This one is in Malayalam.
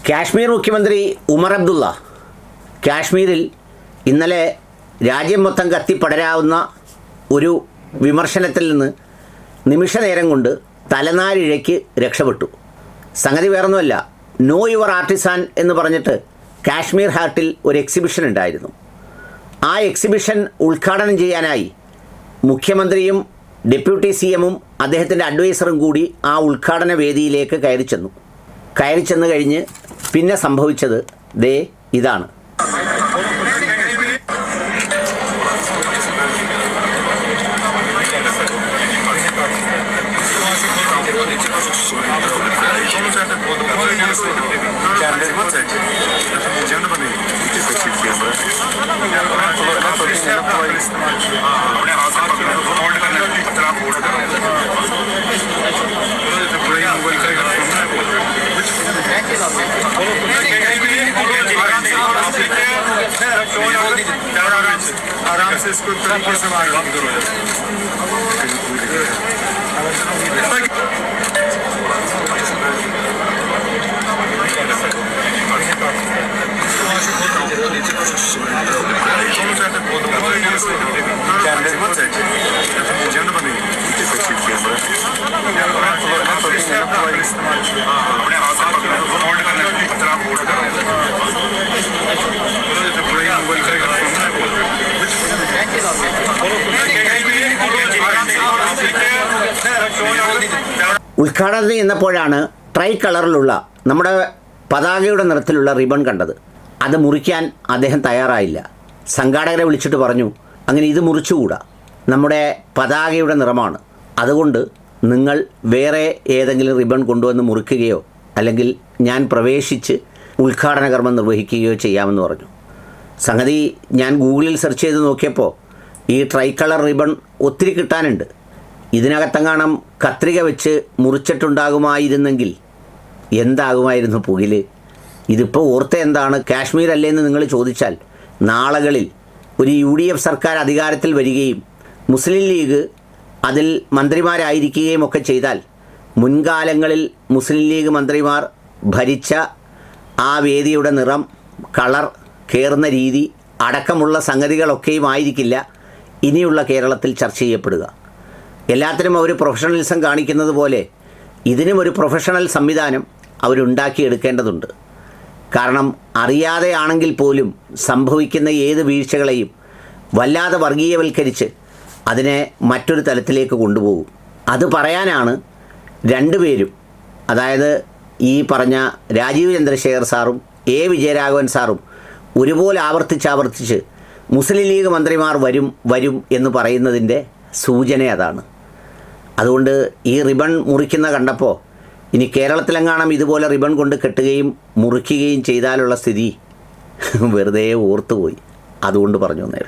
കാശ്മീർ മുഖ്യമന്ത്രി ഉമർ അബ്ദുള്ള കാശ്മീരിൽ ഇന്നലെ രാജ്യം മൊത്തം കത്തിപ്പടരാവുന്ന ഒരു വിമർശനത്തിൽ നിന്ന് നിമിഷനേരം കൊണ്ട് തലനാരിഴയ്ക്ക് രക്ഷപ്പെട്ടു. സംഗതി വേറൊന്നുമല്ല, നോ യുവർ ആർട്ടിസാൻ എന്ന് പറഞ്ഞിട്ട് കാശ്മീർ ഹാർട്ടിൽ ഒരു എക്സിബിഷൻ ഉണ്ടായിരുന്നു. ആ എക്സിബിഷൻ ഉദ്ഘാടനം ചെയ്യാനായി മുഖ്യമന്ത്രിയും ഡെപ്യൂട്ടി CMഉം അദ്ദേഹത്തിൻ്റെ അഡ്വൈസറും കൂടി ആ ഉദ്ഘാടന വേദിയിലേക്ക് കയറി ചെന്ന് കഴിഞ്ഞ് പിന്നെ സംഭവിച്ചത് ദേ ഇതാണ്. आराम से इसको तरीके से बंद करो। ഉദ്ഘാടനത്തിൽ നിന്നപ്പോഴാണ് ട്രൈ കളറിലുള്ള നമ്മുടെ പതാകയുടെ നിറത്തിലുള്ള റിബൺ കണ്ടത്. അത് മുറിക്കാൻ അദ്ദേഹം തയ്യാറായില്ല. സംഘാടകരെ വിളിച്ചിട്ട് പറഞ്ഞു, അങ്ങനെ ഇത് മുറിച്ചുകൂടാ, നമ്മുടെ പതാകയുടെ നിറമാണ്, അതുകൊണ്ട് നിങ്ങൾ വേറെ ഏതെങ്കിലും റിബൺ കൊണ്ടുവന്ന് മുറിക്കുകയോ അല്ലെങ്കിൽ ഞാൻ പ്രവേശിച്ച് ഉദ്ഘാടന കർമ്മം നിർവഹിക്കുകയോ ചെയ്യാമെന്ന് പറഞ്ഞു. സംഗതി ഞാൻ ഗൂഗിളിൽ സെർച്ച് ചെയ്ത് നോക്കിയപ്പോൾ ഈ ട്രൈ കളർ റിബൺ ഒത്തിരി കിട്ടാനുണ്ട്. ഇതിനകത്തെങ്ങാണം കത്രിക വെച്ച് മുറിച്ചിട്ടുണ്ടാകുമായിരുന്നെങ്കിൽ എന്താകുമായിരുന്നു പുകില്. ഇതിപ്പോൾ ഓർത്ത എന്താണ്, കാശ്മീർ അല്ലേന്ന് നിങ്ങൾ ചോദിച്ചാൽ നാളുകളിൽ ഒരു UDF സർക്കാർ അധികാരത്തിൽ വരികയും മുസ്ലിം ലീഗ് അതിൽ മന്ത്രിമാരായിരിക്കുകയും ഒക്കെ ചെയ്താൽ മുൻകാലങ്ങളിൽ മുസ്ലിം ലീഗ് മന്ത്രിമാർ ഭരിച്ച ആ വേദിയുടെ നിറം, കളർ, കയറുന്ന രീതി അടക്കമുള്ള സംഗതികളൊക്കെയും ആയിരിക്കില്ല ഇനിയുള്ള കേരളത്തിൽ ചർച്ച ചെയ്യപ്പെടുക. എല്ലാത്തിനും അവർ പ്രൊഫഷണലിസം കാണിക്കുന്നത് പോലെ ഇതിനും ഒരു പ്രൊഫഷണൽ സംവിധാനം അവരുണ്ടാക്കിയെടുക്കേണ്ടതുണ്ട്. കാരണം അറിയാതെയാണെങ്കിൽ പോലും സംഭവിക്കുന്ന ഏത് വീഴ്ചകളെയും വല്ലാതെ വർഗീയവൽക്കരിച്ച് അതിനെ മറ്റൊരു തലത്തിലേക്ക് കൊണ്ടുപോകും. അത് പറയാനാണ് രണ്ടുപേരും, അതായത് ഈ പറഞ്ഞ രാജീവ് ചന്ദ്രശേഖർ സാറും വിജയരാഘവൻ സാറും ഒരുപോലെ ആവർത്തിച്ച് മുസ്ലിം ലീഗ് മന്ത്രിമാർ വരും എന്ന് പറയുന്നതിൻ്റെ സൂചന അതാണ്. അതുകൊണ്ട് ഈ റിബൺ മുറിക്കുന്ന കണ്ടപ്പോൾ ഇനി കേരളത്തിലെങ്ങാനും ഇതുപോലെ റിബൺ കൊണ്ട് കെട്ടുകയും മുറിക്കുകയും ചെയ്താലുള്ള സ്ഥിതി വെറുതെ ഓർത്തുപോയി. അതുകൊണ്ട് പറഞ്ഞു തന്നേ.